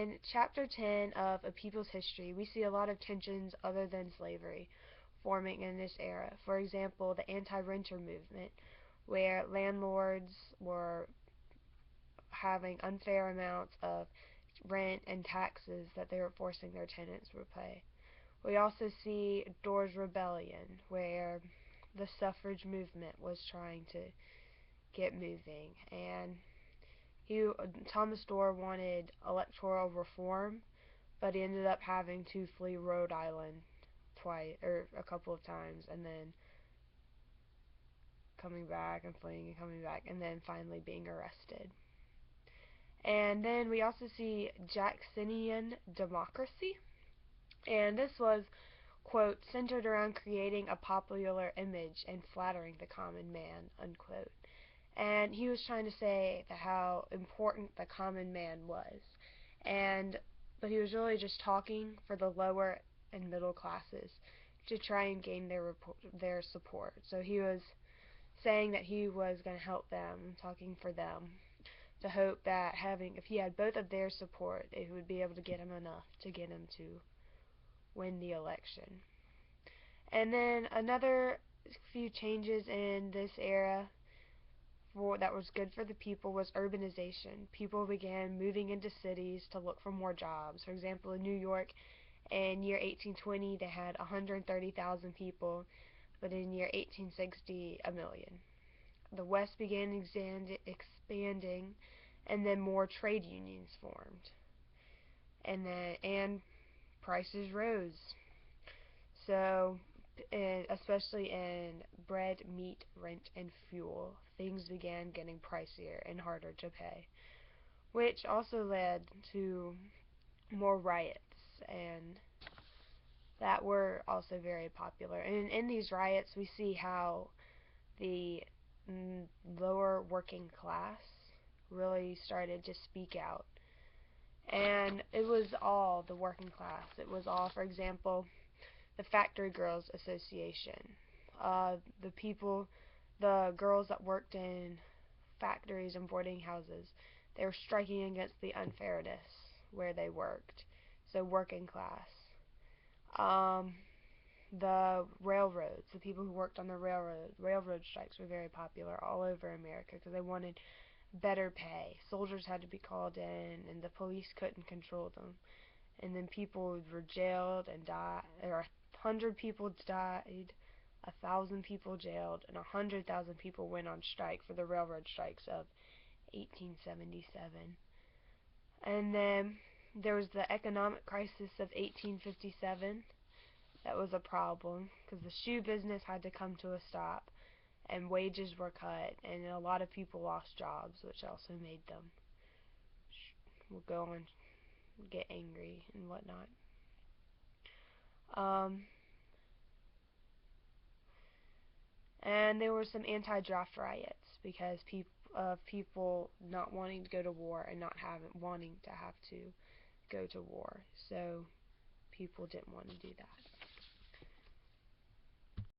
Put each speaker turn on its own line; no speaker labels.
in Chapter 10 of A People's History, we see a lot of tensions other than slavery forming in this era. For example, the anti-renter movement, where landlords were having unfair amounts of rent and taxes that they were forcing their tenants to pay. We also see Dorr's Rebellion, where the suffrage movement was trying to get moving, and Thomas Dorr wanted electoral reform, but he ended up having to flee Rhode Island twice or a couple of times, and then coming back and fleeing and coming back, and then finally being arrested. And then we also see Jacksonian democracy, and this was, quote, centered around creating a popular image and flattering the common man, unquote. And he was trying to say that how important the common man was, but he was really just talking for the lower and middle classes to try and gain their support. So he was saying that he was going to help them, talking for them, to hope that if he had both of their support, it would be able to get him enough to get him to win the election. And then another few changes in this era that was good for the people was urbanization. People began moving into cities to look for more jobs. For example, in New York, in year 1820, they had 130,000 people, but in year 1860, a million. The West began expanding, and then more trade unions formed, and prices rose. So, especially in bread, meat, rent, and fuel, things began getting pricier and harder to pay, which also led to more riots, and that were also very popular. And in these riots, we see how the lower working class really started to speak out. And it was all the working class. It was all, for example, the Factory Girls Association. The girls that worked in factories and boarding houses, they were striking against the unfairness where they worked. So working class. The railroads, the people who worked on the railroad strikes were very popular all over America because they wanted better pay. Soldiers had to be called in, and the police couldn't control them. And then people were jailed and died, or 100 people died, 1,000 people jailed, and 100,000 people went on strike for the railroad strikes of 1877. And then there was the economic crisis of 1857. That was a problem because the shoe business had to come to a stop, and wages were cut, and a lot of people lost jobs, which also made them go and get angry and whatnot. And there were some anti-draft riots because people not wanting to go to war and not wanting to have to go to war. So people didn't want to do that.